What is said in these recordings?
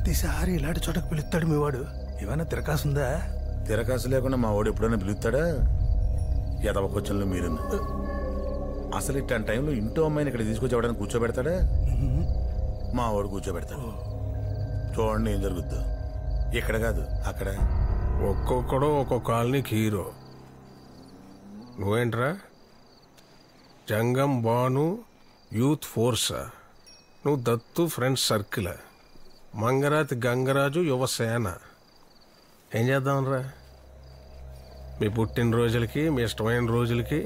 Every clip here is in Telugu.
ప్రతిసారి ఇలాంటి చోటకు పిలుస్తాడు మీ వాడు. ఏమైనా తిరకాసుందా? తిరకాసు లేకుండా మా వాడు ఎప్పుడైనా పిలుస్తాడా? ఎదవ క్వశ్చన్లు మీరు అసలు ఇట్లాంటి టైంలో ఇంటో అమ్మాయిని ఇక్కడ తీసుకొచ్చి ఎవడైనా కూర్చోబెడతాడా? మా వాడు కూర్చోబెడతాడు. చూడండి ఏం జరుగుద్దో. ఇక్కడ కాదు అక్కడ. ఒక్కొక్కడు ఒక్కొక్క కాలనీకి హీరో. నువ్వేంట్రా జంగం బాను యూత్ ఫోర్సా? నువ్వు దత్తు ఫ్రెండ్స్ సర్కిల్, మంగరాతి గంగరాజు యువసేన. ఏం చేద్దామనరా? మీ పుట్టినరోజులకి మీ ఇష్టమైన రోజులకి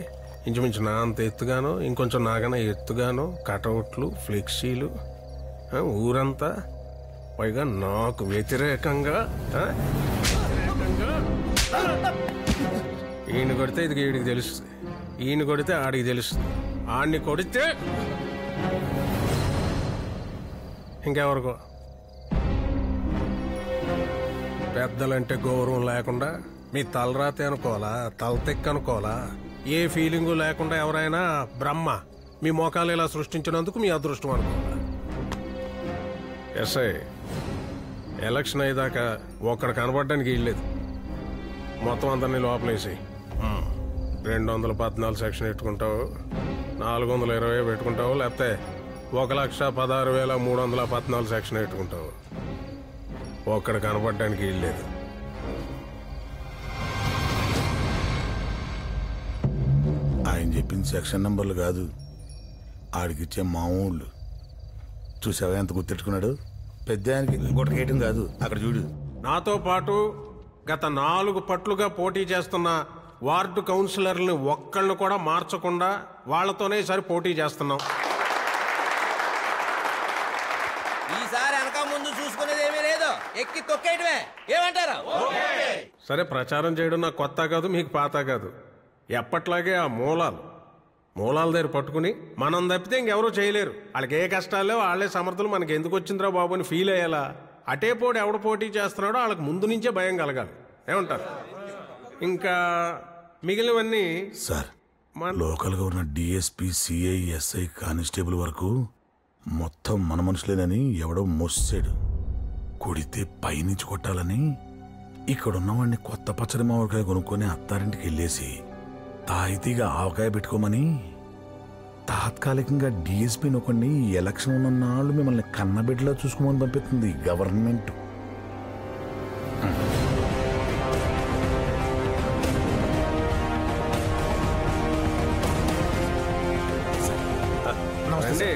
ఇంచుమించు నా అంత ఎత్తుగాను ఇంకొంచెం నాకన్నా ఎత్తుగాను కటౌట్లు ఫ్లెక్సీలు ఊరంతా, పైగా నాకు వ్యతిరేకంగా. ఈయన కొడితే ఇది వీడికి తెలుస్తుంది, ఈయన కొడితే ఆడికి తెలుస్తుంది, ఆడిని కొడితే ఇంకెవరికో. పెద్దలంటే గౌరవం లేకుండా మీ తలరాతే అనుకోవాలా, తలతెక్క అనుకోవాలా? ఏ ఫీలింగు లేకుండా ఎవరైనా బ్రహ్మ మీ మోకాలు ఇలా సృష్టించినందుకు మీ అదృష్టం అనుకోవాలా? ఎస్ఐ ఎలక్షన్ అయ్యేదాకా ఒక్కడ కనబడడానికి వీల్లేదు. మొత్తం అందరినీ లోపలేసి 214 సెక్షన్ పెట్టుకుంటావు, 420 పెట్టుకుంటావు, లేకపోతే 1,16,314 సెక్షన్ పెట్టుకుంటావు. ఒక్కడ కనబడడానికి వీల్లేదు. ఆయన చెప్పింది సెక్షన్ నంబర్లు కాదు, ఆడికిచ్చే మామూళ్ళు. చూసావా ఎంత గుర్తెట్టుకున్నాడు? పెద్ద ఆయనకి గుట్టకేయటం కాదు, అక్కడ చూడు. నాతో పాటు గత 4 పట్లుగా పోటీ చేస్తున్న వార్డు కౌన్సిలర్ని ఒక్కళ్ళను కూడా మార్చకుండా వాళ్లతోనే ఈసారి పోటీ చేస్తున్నాం. ఈసారి వెనక ముందు చూసుకునేది ఏమీ లేదు, ఎక్కి తొక్కేయటమే. ఏమంటారు? సరే, ప్రచారం చేయడం నాకు కొత్త కాదు, మీకు పాత కాదు. ఎప్పట్లాగే ఆ మూలాల దగ్గర పట్టుకుని మనం తప్పితే ఇంకెవరూ చేయలేరు. వాళ్ళకి ఏ కష్టాలు లేవు, వాళ్ళే సమర్థులు, మనకి ఎందుకు వచ్చిందిరా బాబు అని ఫీల్ అయ్యేలా అటే పోటీ ఎవడు పోటీ చేస్తున్నాడో వాళ్ళకి ముందు నుంచే భయం కలగాలి. ఏమంటారు? ఇంకా మిగిలినవన్నీ సార్, లోకల్గా ఉన్న డిఎస్పీ, సిఐ, ఎస్ఐ, కానిస్టేబుల్ వరకు మొత్తం మన మనుషులేనని ఎవడో మోసాడు. కొడితే పైనుంచి కొట్టాలని ఇక్కడున్నవాడిని కొత్త పచ్చడి మామిడికాయ కొనుక్కొని అత్తారింటికి వెళ్ళేసి తాయితీగా ఆవకాయ పెట్టుకోమని తాత్కాలికంగా డిఎస్పీని ఒకడిని ఎలక్షన్ ఉన్న నాళ్ళు మిమ్మల్ని కన్నబిడ్డలా చూసుకోమని పంపిస్తుంది గవర్నమెంట్. రండి,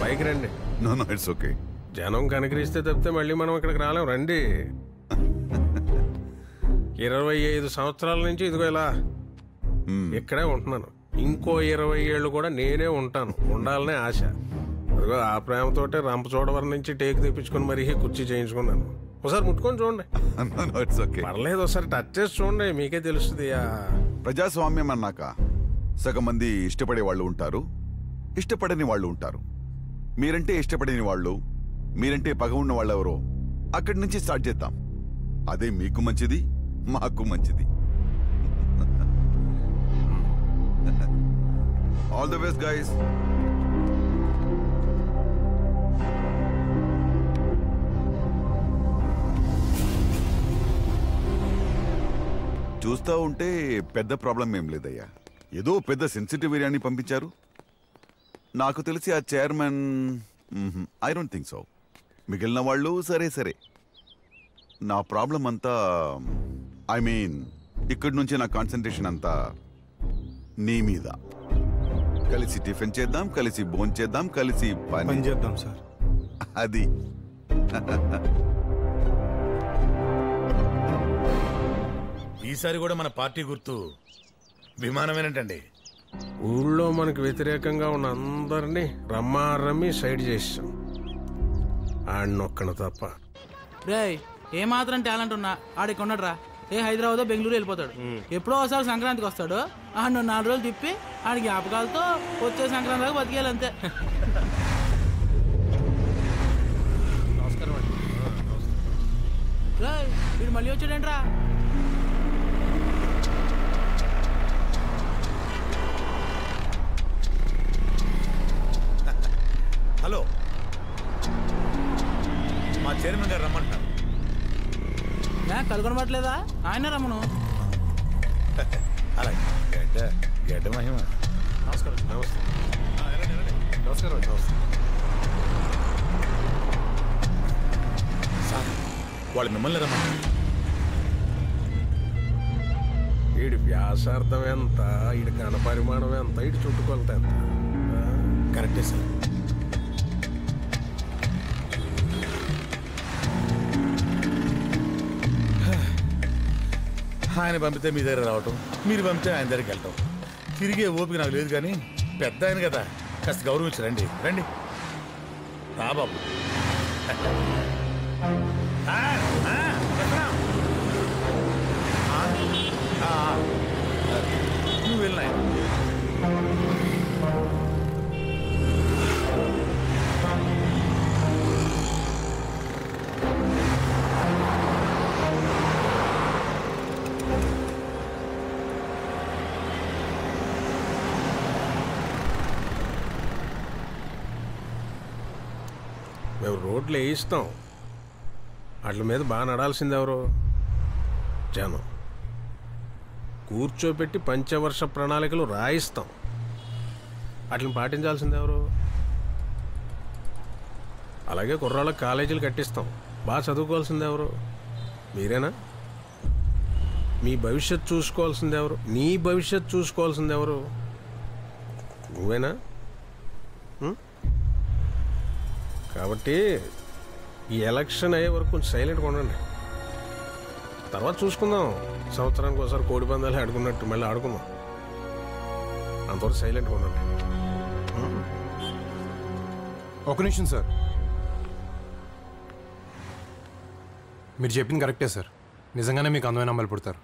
బైక్ రండి. No it's okay. జనం కనికరిస్తే తప్పితే మళ్ళీ మనం ఇక్కడికి రాలేం. రండి. 25 సంవత్సరాల నుంచి ఇదిగో ఇలా ఇక్కడే ఉంటున్నాను. ఇంకో 20 ఏళ్ళు కూడా నేనే ఉంటాను, ఉండాలనే ఆశ. అదిగో ఆ ప్రేమతోటే రంపచోడవరం నుంచి టేకు తెప్పించుకుని మరీ కుర్చీ చేయించుకున్నాను. ఒకసారి ముట్టుకొని చూడండి. పర్లేదు, ఒకసారి టచ్ చేసి చూడండి, మీకే తెలుస్తుంది. ప్రజాస్వామ్యం అన్నాక సగం మంది ఇష్టపడే వాళ్ళు ఉంటారు, ఇష్టపడని వాళ్ళు ఉంటారు. మీరంటే ఇష్టపడని వాళ్ళు, మీరంటే పగ ఉన్న వాళ్ళు ఎవరో అక్కడి నుంచి స్టార్ట్ చేద్దాం. అదే మీకు మంచిది, మాకు మంచిది. All the best guys. చూస్తా ఉంటే పెద్ద ప్రాబ్లం ఏం లేదయ్యా. ఏదో పెద్ద సెన్సిటివ్ ఏరియాని పంపించారు. నాకు తెలిసి ఆ chairman I don't think so. మిగిలిన వాళ్ళు సరే సరే. నా ప్రాబ్లం అంతా ఐ మీన్ ఇక్కడి నుంచి నా కాన్సన్ట్రేషన్ అంతా నీ మీద. కలిసి టిఫిన్ చేద్దాం, కలిసి భోజనం చేద్దాం, కలిసి పని చేద్దాం సార్. అది ఈసారి కూడా మన పార్టీ గుర్తు విమానమేనంటండి. ఊళ్ళో మనకు వ్యతిరేకంగా ఉన్న అందరినీ రమ్మి సైడ్ చేసాం, ఆడినొక్కను తప్ప. రే ఏమాత్రం టాలెంట్ ఉన్నా ఆడికి ఉన్నాడురా. ఏ హైదరాబాద్ బెంగళూరు వెళ్ళిపోతాడు. ఎప్పుడో ఒకసారి సంక్రాంతికి వస్తాడు. ఆడు 4 రోజులు తిప్పి ఆడికి జ్ఞాపకాలతో వచ్చే సంక్రాంతి దాకా బతికేయాలి అంతే. నమస్కారం అండి. వీడు మళ్ళీ వచ్చాడేంట్రా? హలో, మా చైర్మన్ గారు రమ్మంటున్నారు. కళ్ళు కనబడట్లేదా ఆయన రమ్మను. అలాగే గడ్డ మహిమ. నమస్కారం. నమస్తే. నమస్కారం. నమస్తే. సార్ వాళ్ళు మిమ్మల్ని రమ్మా. వీడి వ్యాసార్థం ఎంత, వీడి ఘనపరిమాణం ఎంత, వీడి చుట్టుకొలత ఎంత? కరెక్టే సార్. ఆయన పంపితే మీ దగ్గర రావటం, మీరు పంపితే ఆయన దగ్గరికి వెళ్ళటం, తిరిగే ఓపిక నాకు లేదు. కానీ పెద్ద ఆయన కదా, కాస్త గౌరవించి రండి. రండి రా బాబు. నువ్వు వెళ్ళినా మేము రోడ్లు వేయిస్తాం, వాటి మీద బాగా నడాల్సింది ఎవరు? జనం. కూర్చోపెట్టి పంచవర్ష ప్రణాళికలు రాయిస్తాం, వాటిని పాటించాల్సింది ఎవరు? అలాగే కుర్రాళ్ళకి కాలేజీలు కట్టిస్తాం, బాగా చదువుకోవాల్సింది ఎవరు? మీరేనా? మీ భవిష్యత్తు చూసుకోవాల్సింది ఎవరు? నీ భవిష్యత్తు చూసుకోవాల్సింది ఎవరు? నువ్వేనా? కాబట్టి ఈ ఎలక్షన్ అయ్యే వరకు కొంచెం సైలెంట్గా ఉండండి. తర్వాత చూసుకుందాం. సంవత్సరానికి ఒకసారి కోడి పందాలు ఆడుకున్నట్టు మళ్ళీ ఆడుకుందాం. అంతవరకు సైలెంట్గా ఉండండి. ఒక నిమిషం సార్, మీరు చెప్పింది కరెక్టే సార్. నిజంగానే మీకు అందమైన అమ్మాయిలు పుడతారు.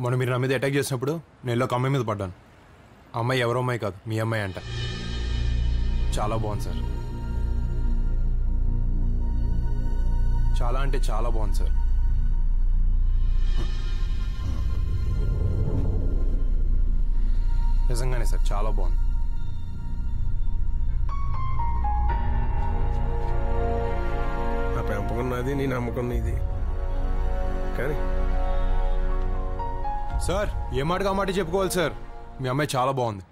మొన్న మీరు నా మీద అటాక్ చేసినప్పుడు నేను ఒక అమ్మాయి మీద పడ్డాను. ఆ అమ్మాయి ఎవరో అమ్మాయి కాదు, మీ అమ్మాయి అంట. చాలా బాగుంది సార్, చాలా అంటే చాలా బాగుంది సార్. నిజంగానే సార్, చాలా బాగుంది. నా పెంపకం నాది, నీ నమ్మకం నీది. కానీ సార్ ఏ మాటగా మాట చెప్పుకోవాలి సార్, మీ అమ్మాయి చాలా బాగుంది.